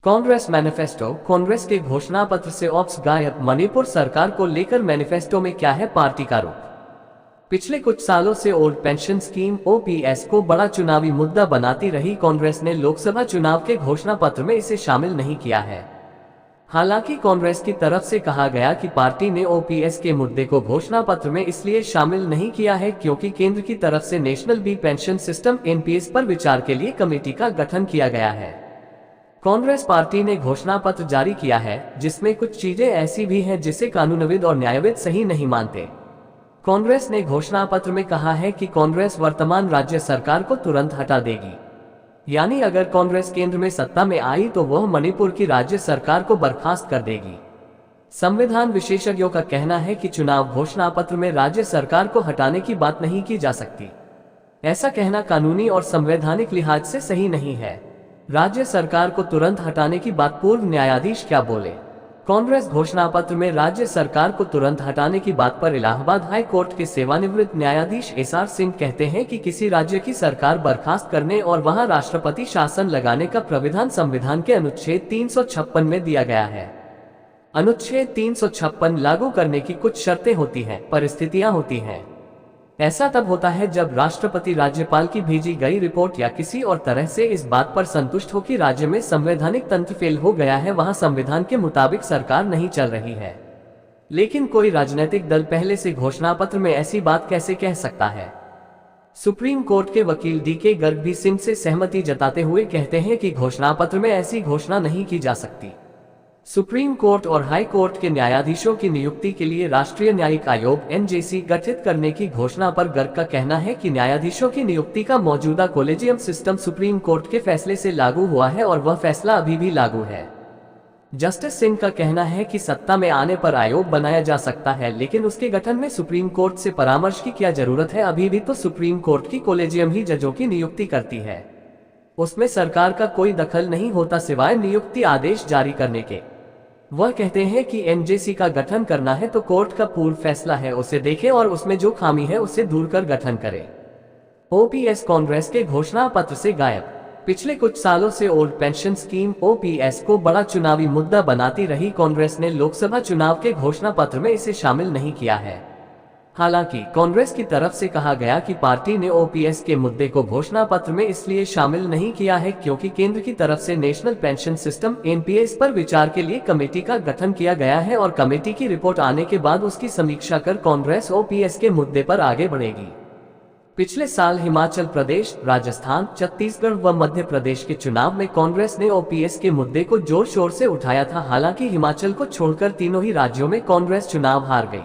Congress manifesto. Congress के घोषणा पत्र से ऑप्स गायब। मणिपुर सरकार को लेकर मैनिफेस्टो में क्या है पार्टी का रुख? पिछले कुछ सालों से ओल्ड पेंशन स्कीम ओपीएस को बड़ा चुनावी मुद्दा बनाती रही कांग्रेस ने लोकसभा चुनाव के घोषणा पत्र में इसे शामिल नहीं किया है। हालांकि कांग्रेस की तरफ से कहा गया कि पार्टी ने ओपीएस के मुद्दे को घोषणा पत्र में इसलिए शामिल नहीं किया है क्योंकि केंद्र की तरफ से national B pension system NPS पर विचार के लिए कमेटी का गठन किया गया है। कांग्रेस पार्टी ने घोषणा पत्र जारी किया है जिसमें कुछ चीजें ऐसी भी हैं जिसे कानूनविद और न्यायविद सही नहीं मानते। कांग्रेस ने घोषणा पत्र में कहा है कि कांग्रेस वर्तमान राज्य सरकार को तुरंत हटा देगी, यानी अगर कांग्रेस केंद्र में सत्ता में आई तो वह मणिपुर की राज्य सरकार को बर्खास्त कर देगी। संविधान विशेषज्ञों का कहना है कि चुनाव घोषणा पत्र में राज्य सरकार को हटाने की बात नहीं की जा सकती। ऐसा कहना कानूनी और संवैधानिक लिहाज से सही नहीं है। राज्य सरकार को तुरंत हटाने की बात पूर्व न्यायाधीश क्या बोले? कांग्रेस घोषणा पत्र में राज्य सरकार को तुरंत हटाने की बात पर इलाहाबाद हाई कोर्ट के सेवानिवृत्त न्यायाधीश एसआर सिंह कहते हैं कि किसी राज्य की सरकार बर्खास्त करने और वहां राष्ट्रपति शासन लगाने का प्राविधान संविधान के अनुच्छेद 356 में दिया गया है। अनुच्छेद 356 लागू करने की कुछ शर्तें होती हैं, परिस्थितियां होती हैं। ऐसा तब होता है जब राष्ट्रपति राज्यपाल की भेजी गई रिपोर्ट या किसी और तरह से इस बात पर संतुष्ट हो कि राज्य में संवैधानिक तंत्र फेल हो गया है, वहां संविधान के मुताबिक सरकार नहीं चल रही है। लेकिन कोई राजनीतिक दल पहले से घोषणा पत्र में ऐसी बात कैसे कह सकता है? सुप्रीम कोर्ट के वकील डीके गर्ग भी सिंह से सहमति जताते हुए कहते हैं कि घोषणा पत्र में ऐसी घोषणा नहीं की जा सकती। सुप्रीम कोर्ट और हाई कोर्ट के न्यायाधीशों की नियुक्ति के लिए राष्ट्रीय न्यायिक आयोग एनजेसी गठित करने की घोषणा पर गर्ग का कहना है कि न्यायाधीशों की नियुक्ति का मौजूदा कोलेजियम सिस्टम सुप्रीम कोर्ट के फैसले से लागू हुआ है और वह फैसला अभी भी लागू है। जस्टिस सिंह का कहना है कि सत्ता में आने पर आयोग बनाया जा सकता है, लेकिन उसके गठन में सुप्रीम कोर्ट से परामर्श की क्या जरूरत है? अभी भी तो सुप्रीम कोर्ट की कोलेजियम ही जजों की नियुक्ति करती है। उसमें सरकार का कोई दखल नहीं होता सिवाय नियुक्ति आदेश जारी करने के। वह कहते हैं कि एनजेसी का गठन करना है तो कोर्ट का पूर्व फैसला है, उसे देखें और उसमें जो खामी है उसे दूर कर गठन करें। ओपीएस कांग्रेस के घोषणा पत्र से गायब। पिछले कुछ सालों से ओल्ड पेंशन स्कीम ओपीएस को बड़ा चुनावी मुद्दा बनाती रही कांग्रेस ने लोकसभा चुनाव के घोषणा पत्र में इसे शामिल नहीं किया है। हालांकि कांग्रेस की तरफ से कहा गया कि पार्टी ने ओपीएस के मुद्दे को घोषणा पत्र में इसलिए शामिल नहीं किया है क्योंकि केंद्र की तरफ से नेशनल पेंशन सिस्टम एनपीएस पर विचार के लिए कमेटी का गठन किया गया है और कमेटी की रिपोर्ट आने के बाद उसकी समीक्षा कर कांग्रेस ओपीएस के मुद्दे पर आगे बढ़ेगी। पिछले साल हिमाचल प्रदेश, राजस्थान, छत्तीसगढ़ व मध्य प्रदेश के चुनाव में कांग्रेस ने ओपीएस के मुद्दे को जोर शोर से उठाया था। हालांकि हिमाचल को छोड़कर तीनों ही राज्यों में कांग्रेस चुनाव हार गई।